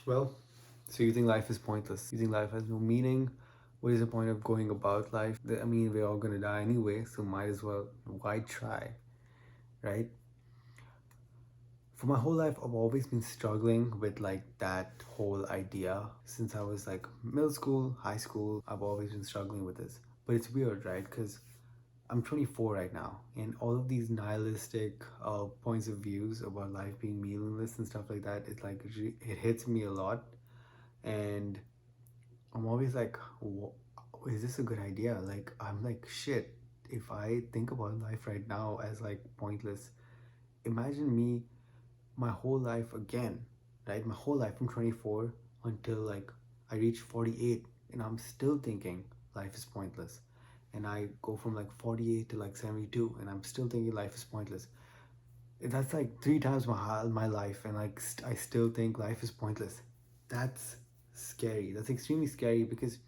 Well, so you think life is pointless? You think life has no meaning? What is the point of going about life? I mean, we're all gonna die anyway, so might as well. Why try, right? For my whole life, I've always been struggling with like that whole idea. Since I was like middle school, high school, I've always been struggling with this. But it's weird, right? Because I'm 24 right now, and all of these nihilistic points of views about life being meaningless and stuff like that, it's like it hits me a lot, and I'm always like, is this a good idea? Like, I'm like, shit, if I think about life right now as like pointless, imagine me my whole life again, right? My whole life from 24 until like I reach 48, and I'm still thinking life is pointless. And I go from like 48 to like 72, and I'm still thinking life is pointless. That's like three times my life, and like I still think life is pointless. That's scary. That's extremely scary because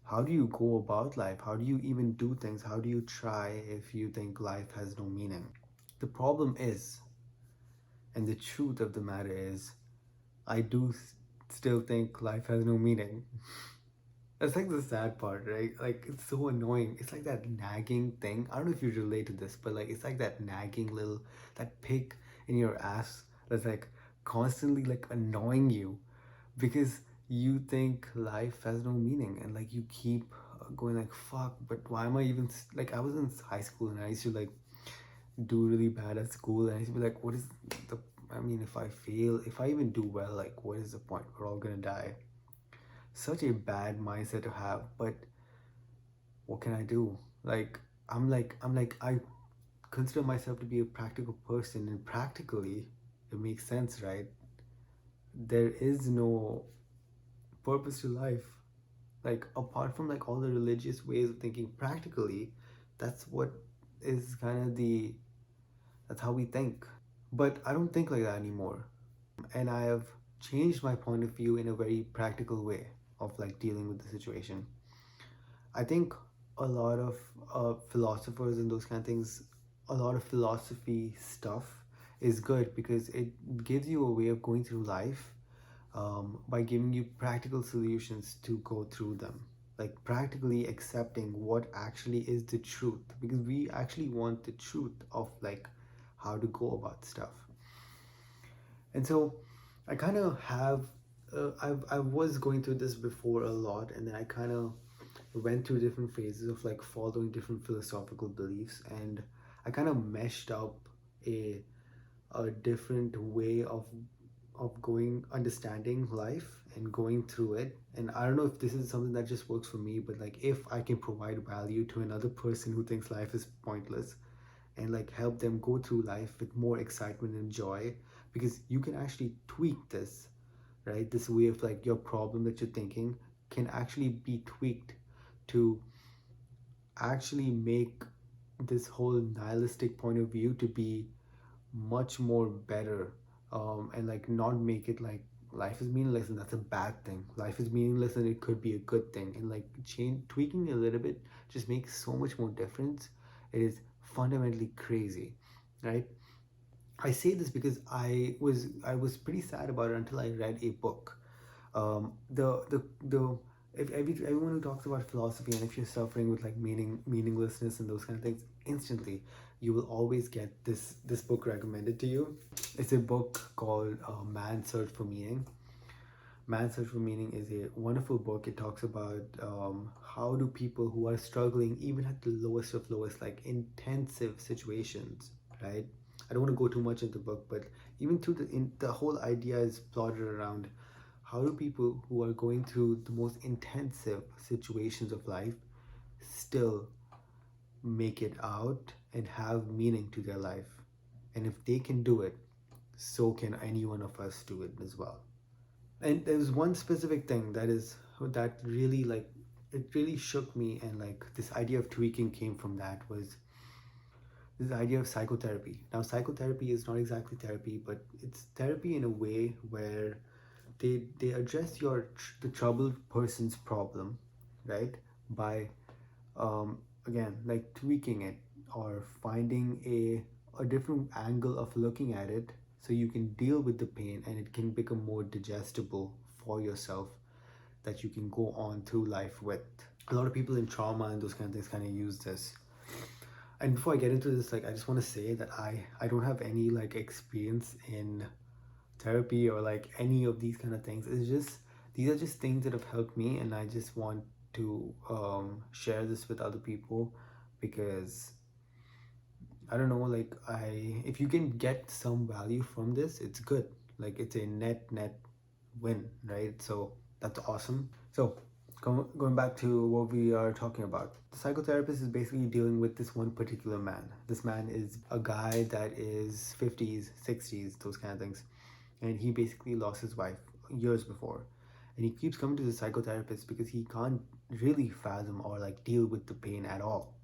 how do you go about life? How do you even do things? How do you try if you think life has no meaning? The problem is, and the truth of the matter is, I do still think life has no meaning. That's like the sad part, right? Like, it's so annoying. It's like that nagging thing. I don't know if you relate to this, but like, it's like that nagging little, that pig in your ass that's like constantly like annoying you because you think life has no meaning, and like you keep going like, fuck, but why am I even like, I was in high school and I used to like do really bad at school, and I used to be like, what is the, I mean, if I fail, if I even do well, like, what is the point? We're all gonna die. Such a bad mindset to have, but what can I do? Like, I'm like, I consider myself to be a practical person, and practically, it makes sense, right? There is no purpose to life. Like, apart from like all the religious ways of thinking, practically, that's what is kind of the, that's how we think. But I don't think like that anymore. And I have changed my point of view in a very practical way of like dealing with the situation. I think a lot of philosophers and those kind of things, a lot of philosophy stuff is good because it gives you a way of going through life by giving you practical solutions to go through them. Like practically accepting what actually is the truth, because we actually want the truth of like how to go about stuff. And so I kind of have, I was going through this before a lot, and then I kind of went through different phases of like following different philosophical beliefs, and I kind of meshed up a a different way of going understanding life and going through it. And I don't know if this is something that just works for me, but like if I can provide value to another person who thinks life is pointless and like help them go through life with more excitement and joy, because you can actually tweak this, right? This way of like your problem that you're thinking can actually be tweaked to actually make this whole nihilistic point of view to be much more better, and like not make it like life is meaningless and that's a bad thing. Life is meaningless and it could be a good thing, and like change tweaking a little bit just makes so much more difference. It is fundamentally crazy, right? I say this because I was pretty sad about it until I read a book. The if everyone who talks about philosophy, and if you're suffering with like meaninglessness and those kind of things, instantly you will always get this book recommended to you. It's a book called Man's Search for Meaning. Man's Search for Meaning is a wonderful book. It talks about how do people who are struggling, even at the lowest of lowest, like intensive situations, right? I don't want to go too much into the book, but even through the whole idea is plotted around how do people who are going through the most intensive situations of life still make it out and have meaning to their life. And if they can do it, so can any one of us do it as well. And there's one specific thing that really like, it really shook me, and like this idea of tweaking came from that, was this idea of psychotherapy. Now psychotherapy is not exactly therapy, but it's therapy in a way where they address the troubled person's problem, right? By again, like tweaking it or finding a different angle of looking at it, so you can deal with the pain and it can become more digestible for yourself, that you can go on through life with. A lot of people in trauma and those kind of things kind of use this. And before I get into this, like, I just want to say that I don't have any like experience in therapy or like any of these kind of things. It's just, these are just things that have helped me, and I just want to share this with other people, because I don't know, like, I if you can get some value from this, it's good. Like, it's a net win, right? So that's awesome. So going back to what we are talking about, the psychotherapist is basically dealing with this one particular man. This man is a guy that is 50s, 60s, those kind of things, and he basically lost his wife years before, and he keeps coming to the psychotherapist because he can't really fathom or like deal with the pain at all.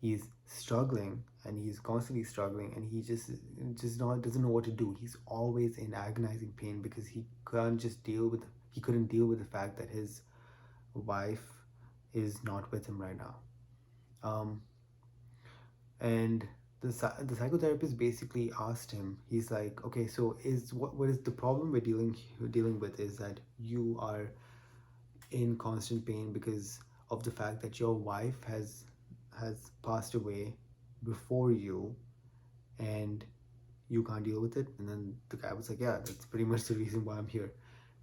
He's struggling, and he's constantly struggling, and he just not doesn't know what to do. He's always in agonizing pain because he couldn't deal with the fact that his wife is not with him right now. um and the psychotherapist basically asked him, he's like, okay, so is what is the problem we're dealing with is that you are in constant pain because of the fact that your wife has passed away before you, and you can't deal with it. And then the guy was like, yeah, that's pretty much the reason why I'm here.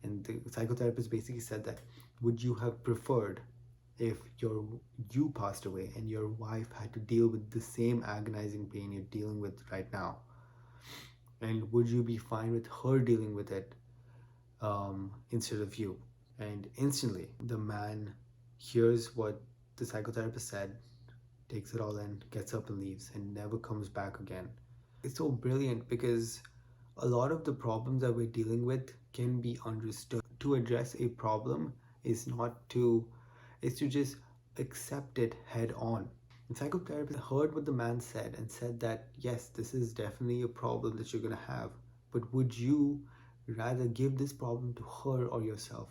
And the psychotherapist basically said that, would you have preferred if you passed away and your wife had to deal with the same agonizing pain you're dealing with right now, and would you be fine with her dealing with it instead of you? And instantly the man hears what the psychotherapist said, takes it all in, gets up and leaves, and never comes back again. It's so brilliant because a lot of the problems that we're dealing with can be understood. To address a problem is not to is to just accept it head on. The psychotherapist heard what the man said and said that yes, this is definitely a problem that you're gonna have, but would you rather give this problem to her or yourself?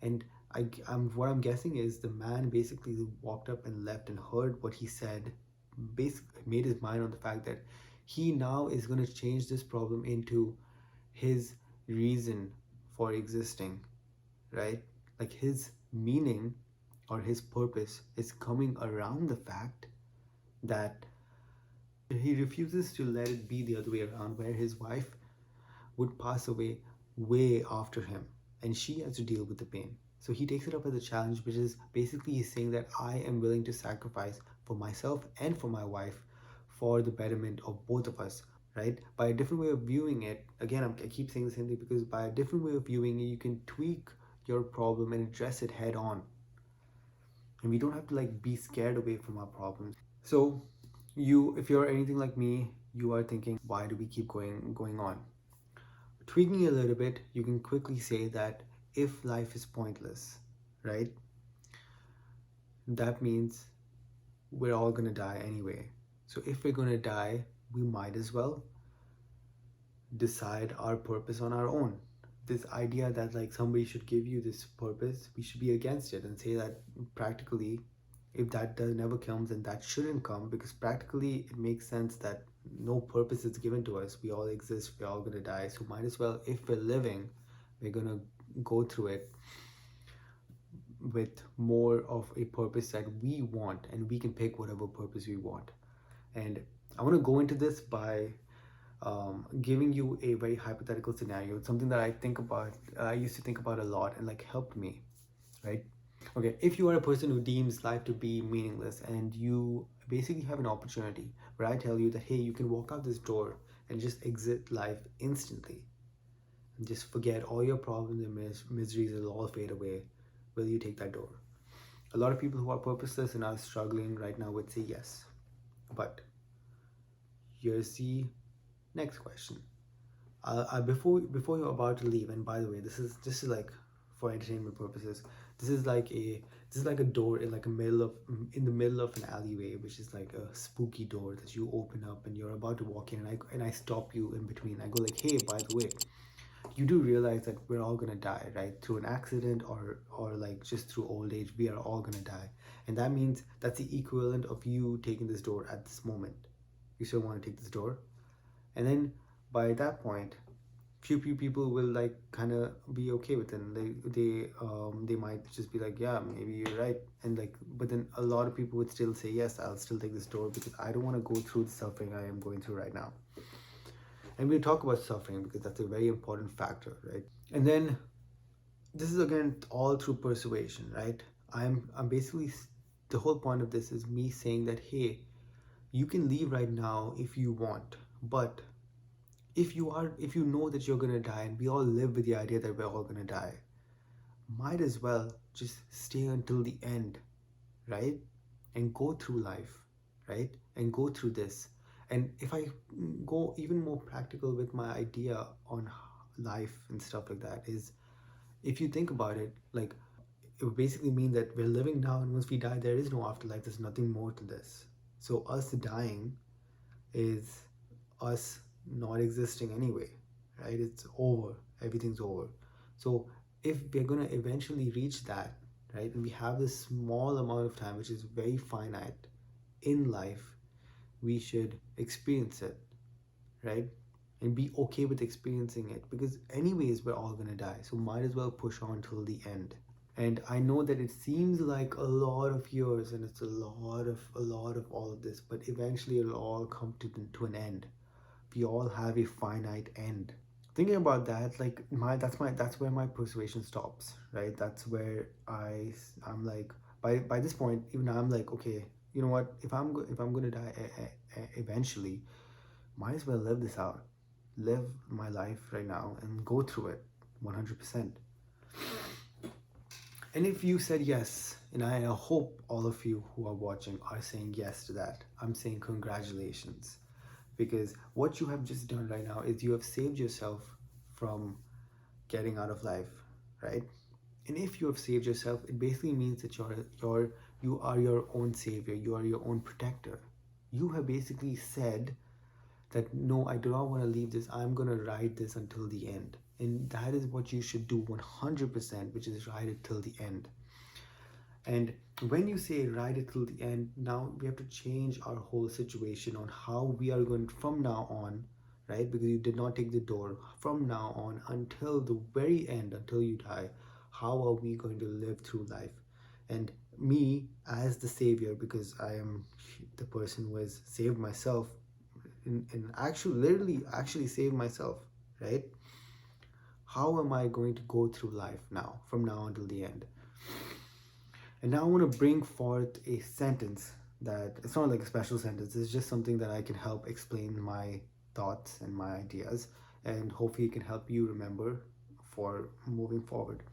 And what I'm guessing is the man basically walked up and left and heard what he said, basically made his mind on the fact that he now is going to change this problem into his reason for existing, right? Like, his meaning or his purpose is coming around the fact that he refuses to let it be the other way around, where his wife would pass away way after him and she has to deal with the pain. So he takes it up as a challenge, which is basically he's saying that I am willing to sacrifice for myself and for my wife for the betterment of both of us, right? By a different way of viewing it, again, I keep saying the same thing because by a different way of viewing it, you can tweak your problem and address it head on. And we don't have to like be scared away from our problems. So if you're anything like me, you are thinking, why do we keep going on? Tweaking a little bit, you can quickly say that if life is pointless, right, that means we're all gonna die anyway. So if we're gonna die, we might as well decide our purpose on our own. This idea that like somebody should give you this purpose, we should be against it and say that practically, if that never comes, and that shouldn't come, because practically it makes sense that no purpose is given to us. We all exist, we're all gonna die, so might as well, if we're living, we're gonna go through it with more of a purpose that we want, and we can pick whatever purpose we want. And I want to go into this by giving you a very hypothetical scenario. It's something that I used to think about a lot and like helped me, right? Okay, if you are a person who deems life to be meaningless and you basically have an opportunity where I tell you that, hey, you can walk out this door and just exit life instantly and just forget all your problems and miseries, will all fade away, will you take that door? A lot of people who are purposeless and are struggling right now would say yes. But here's the next question. Before you're about to leave, and by the way, this is like for entertainment purposes. This is like a door in like in the middle of an alleyway, which is like a spooky door that you open up and you're about to walk in, and I stop you in between. I go like, hey, by the way, you do realize that we're all gonna die, right? Through an accident or like just through old age, we are all gonna die, and that means that's the equivalent of you taking this door at this moment. You still want to take this door? And then by that point, few people will like kind of be okay with it. And they might just be like, yeah, maybe you're right. And like, but then a lot of people would still say, yes, I'll still take this door because I don't want to go through the suffering I am going through right now. And we'll talk about suffering because that's a very important factor, right? And then this is again all through persuasion, right? I'm basically, the whole point of this is me saying that, hey, you can leave right now if you want, but if you know that you're gonna die, and we all live with the idea that we're all gonna die, might as well just stay until the end, right? And go through life, right? And go through this. And if I go even more practical with my idea on life and stuff like that, is if you think about it, like, it would basically mean that we're living now, and once we die, there is no afterlife. There's nothing more to this. So us dying is us not existing anyway, right? It's over. Everything's over. So if we're gonna eventually reach that, right, and we have this small amount of time, which is very finite in life, we should experience it, right? And be okay with experiencing it, because anyways we're all gonna die. So might as well push on till the end. And I know that it seems like a lot of years, and it's a lot of all of this, but eventually it'll all come to an end. We all have a finite end. Thinking about that, like, that's where my persuasion stops, right? That's where I'm like, by this point, even I'm like, okay, you know what, if I'm gonna die eventually, might as well live this out, live my life right now and go through it 100%. And if you said yes, and I hope all of you who are watching are saying yes to that, I'm saying congratulations. Because what you have just done right now is you have saved yourself from getting out of life, right? And if you have saved yourself, it basically means that you are your own savior, you are your own protector. You have basically said that, no, I do not want to leave this. I'm going to ride this until the end. And that is what you should do 100%, which is ride it till the end. And when you say ride it till the end, now we have to change our whole situation on how we are going from now on, right? Because you did not take the door. From now on until the very end, until you die, how are we going to live through life? And me as the savior, because I am the person who has saved myself, and actually, literally, actually saved myself, right? How am I going to go through life now, from now until the end? And now I want to bring forth a sentence that, it's not like a special sentence, it's just something that I can help explain my thoughts and my ideas, and hopefully it can help you remember for moving forward.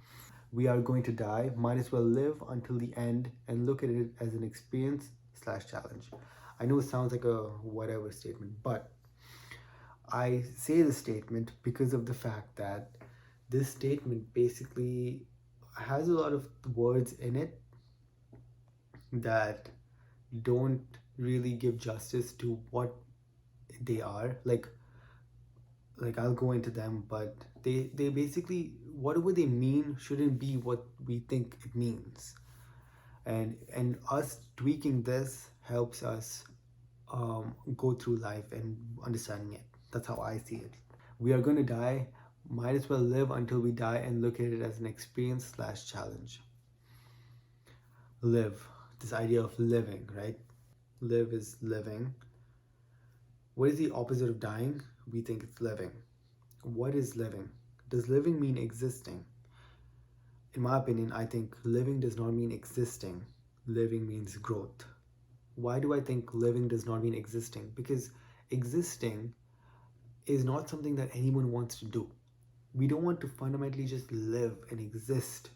We are going to die, might as well live until the end and look at it as an experience slash challenge. I know it sounds like a whatever statement, but I say this statement because of the fact that this statement basically has a lot of words in it that don't really give justice to what they are. Like I'll go into them, but they basically, whatever they mean shouldn't be what we think it means. And us tweaking this helps us go through life and understanding it. That's how I see it. We are going to die, might as well live until we die and look at it as an experience slash challenge. Live, this idea of living, right? Live is living. What is the opposite of dying? We think it's living. What is living? Does living mean existing? In my opinion, I think living does not mean existing. Living means growth. Why do I think living does not mean existing? Because existing is not something that anyone wants to do. We don't want to fundamentally just live and exist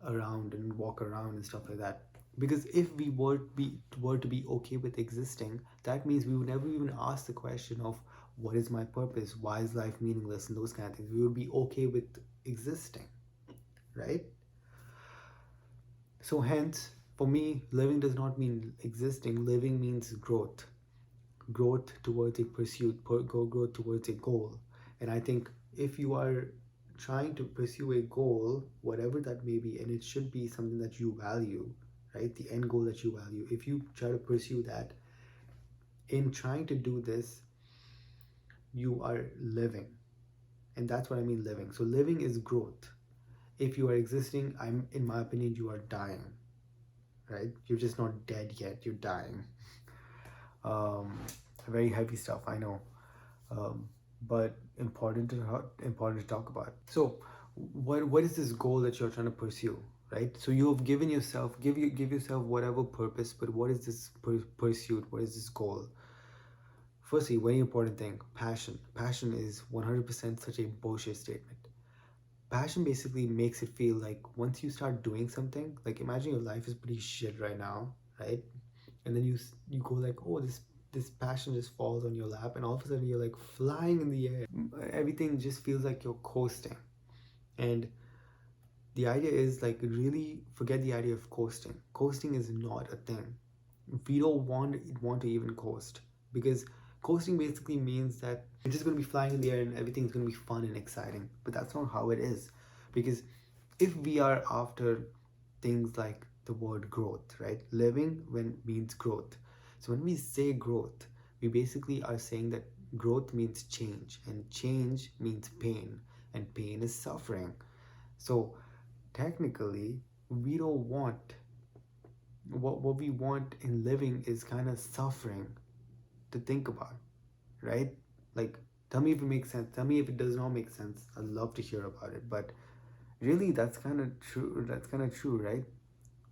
around and walk around and stuff like that. Because if we were to be okay with existing, that means we would never even ask the question of what is my purpose, why is life meaningless, and those kind of things. We would be okay with existing, right? So hence, for me, living does not mean existing. Living means growth, growth towards a pursuit, growth towards a goal. And I think if you are trying to pursue a goal, whatever that may be, and it should be something that you value, right? The end goal that you value. If you try to pursue that, in trying to do this, you are living. And that's what I mean living. So living is growth. If you are existing, I'm in my opinion, you are dying, right? You're just not dead yet, you're dying. um Very heavy stuff, I know. um but important to talk about. So what is this goal that you're trying to pursue, right? So you have given yourself, give yourself whatever purpose, but what is this pursuit? What is this goal? Firstly, very important thing, passion is 100% such a bullshit statement. Passion basically makes it feel like once you start doing something, like imagine your life is pretty shit right now, right? And then you go like, oh, this passion just falls on your lap, and all of a sudden you're like flying in the air. Everything just feels like you're coasting. And the idea is like, really forget the idea of coasting. Coasting is not a thing. We don't want to even coast, because coasting basically means that you're just going to be flying in the air and everything's going to be fun and exciting. But that's not how it is. Because if we are after things like the word growth, right? Living when means growth. So when we say growth, we basically are saying that growth means change, and change means pain, and pain is suffering. So technically, we don't want, what we want in living is kind of suffering to think about, right? Like, tell me if it makes sense. Tell me if it does not make sense. I'd love to hear about it. But really, that's kind of true. That's kind of true, right?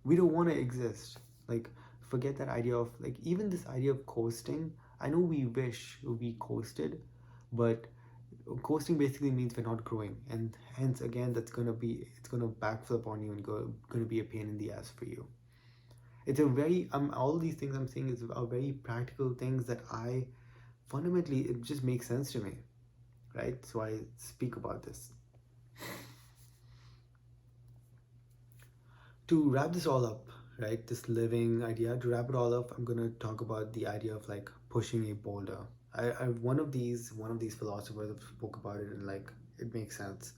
We don't want to exist. Like, forget that idea of, like, even this idea of coasting. I know we wish we coasted, but coasting basically means we're not growing, and hence again it's gonna backflip on you and gonna be a pain in the ass for you. It's a very all these things I'm saying is are very practical things that I fundamentally, it just makes sense to me, right? So I speak about this. To wrap this all up, right, this living idea, to wrap it all up, I'm going to talk about the idea of like pushing a boulder. I one of these philosophers have spoke about it, and like it makes sense.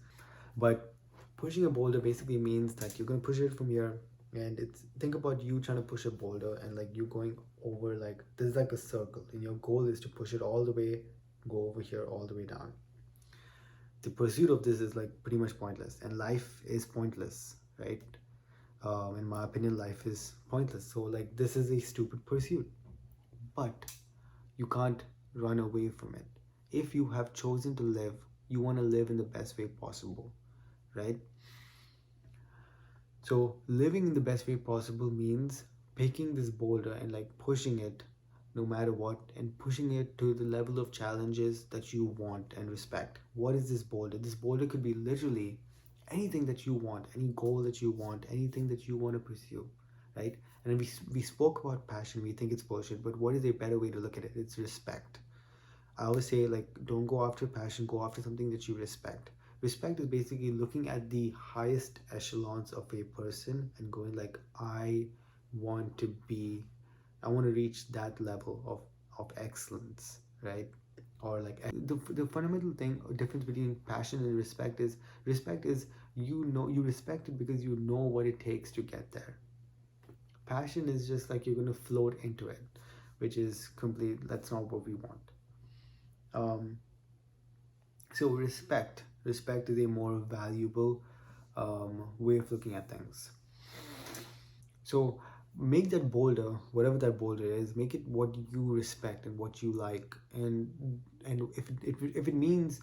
But pushing a boulder basically means that you're going to push it from here, and it's, think about you trying to push a boulder and like you going over, like there's like a circle, and your goal is to push it all the way, go over here all the way down. The pursuit of this is like pretty much pointless, and life is pointless, right? In my opinion, life is pointless. So like this is a stupid pursuit, but you can't run away from it. If you have chosen to live, you want to live in the best way possible, right? So living in the best way possible means picking this boulder and like pushing it no matter what, and pushing it to the level of challenges that you want and respect. What is this boulder? This boulder could be literally anything that you want, any goal that you want, anything that you want to pursue, right? And we spoke about passion, we think it's bullshit, but what is a better way to look at it? It's respect. I always say, like, don't go after passion, go after something that you respect. Respect is basically looking at the highest echelons of a person and going like, want to be, I want to reach that level of excellence, right? Or like the fundamental thing difference between passion and respect is, you know, you respect it because you know what it takes to get there. Passion is just like you're gonna float into it, which is complete, that's not what we want. um so respect is a more valuable way of looking at things. So make that boulder, whatever that boulder is, make it what you respect and what you like. And if it means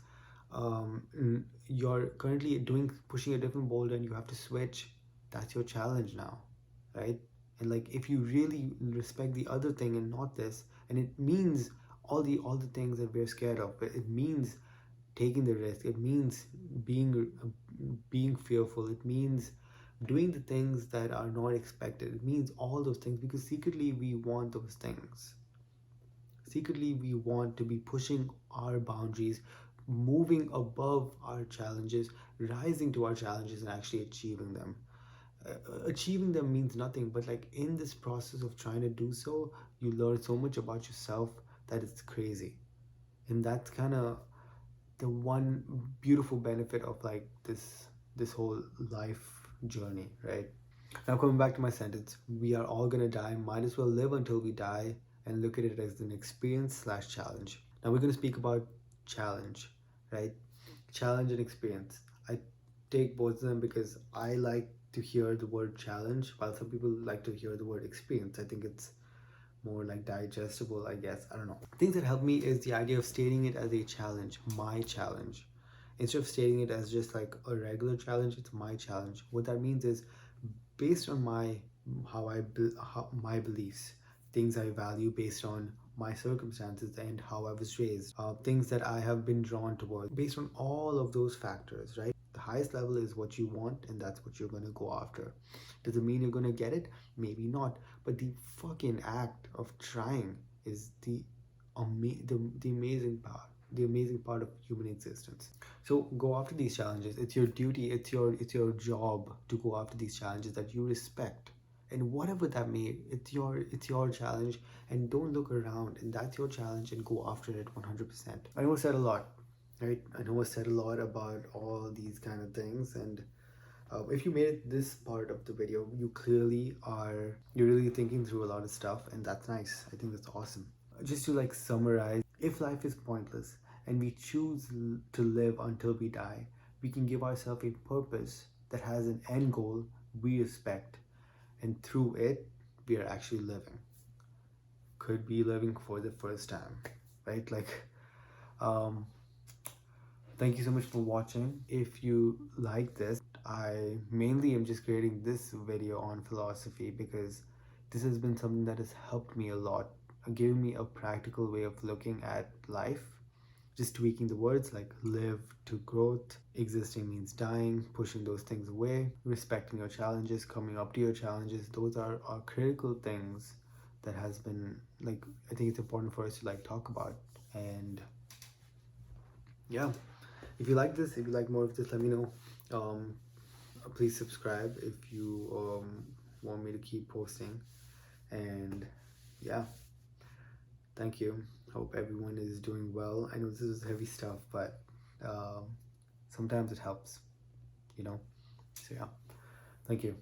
you're currently doing pushing a different boulder and you have to switch, that's your challenge now, right? And like if you really respect the other thing and not this, and it means all the things that we're scared of, but it means taking the risk, it means being fearful, it means doing the things that are not expected, it means all those things, because secretly we want those things. Secretly we want to be pushing our boundaries, moving above our challenges, rising to our challenges and actually achieving them. Achieving them means nothing, but like in this process of trying to do so, you learn so much about yourself that it's crazy. And that's kind of the one beautiful benefit of like this whole life journey, right? Now coming back to my sentence, we are all gonna die, might as well live until we die and look at it as an experience slash challenge. Now we're gonna speak about challenge, right? Challenge and experience. I take both of them because I like to hear the word challenge, while some people like to hear the word experience. I think it's more like digestible, I guess. I don't know. Things that help me is the idea of stating it as a challenge, my challenge. Instead of stating it as just like a regular challenge, it's my challenge. What that means is based on my beliefs, things I value based on my circumstances and how I was raised, things that I have been drawn towards, based on all of those factors, right? The highest level is what you want, and that's what you're gonna go after. Does it mean you're gonna get it? Maybe not. But the fucking act of trying is the amazing part. The amazing part of human existence. So go after these challenges. It's your duty. It's your job to go after these challenges that you respect, and whatever that may. It's your challenge, and don't look around. And that's your challenge, and go after it 100%. I know I said a lot, right? I know I said a lot about all these kind of things, and if you made it this part of the video, you're really thinking through a lot of stuff, and that's nice. I think that's awesome. Just to like summarize, if life is pointless and we choose to live until we die, we can give ourselves a purpose that has an end goal we respect, and through it, we are actually living. Could be living for the first time, right? Um, thank you so much for watching. If you like this, I mainly am just creating this video on philosophy because this has been something that has helped me a lot, giving me a practical way of looking at life. Just tweaking the words like live to growth, existing means dying, pushing those things away, respecting your challenges, coming up to your challenges. Those are critical things that has been like, I think it's important for us to like talk about. And yeah, if you like this, if you like more of this, let me know. Please subscribe if you want me to keep posting. And yeah, thank you. Hope everyone is doing well. I know this is heavy stuff, but sometimes it helps, you know. So yeah, thank you.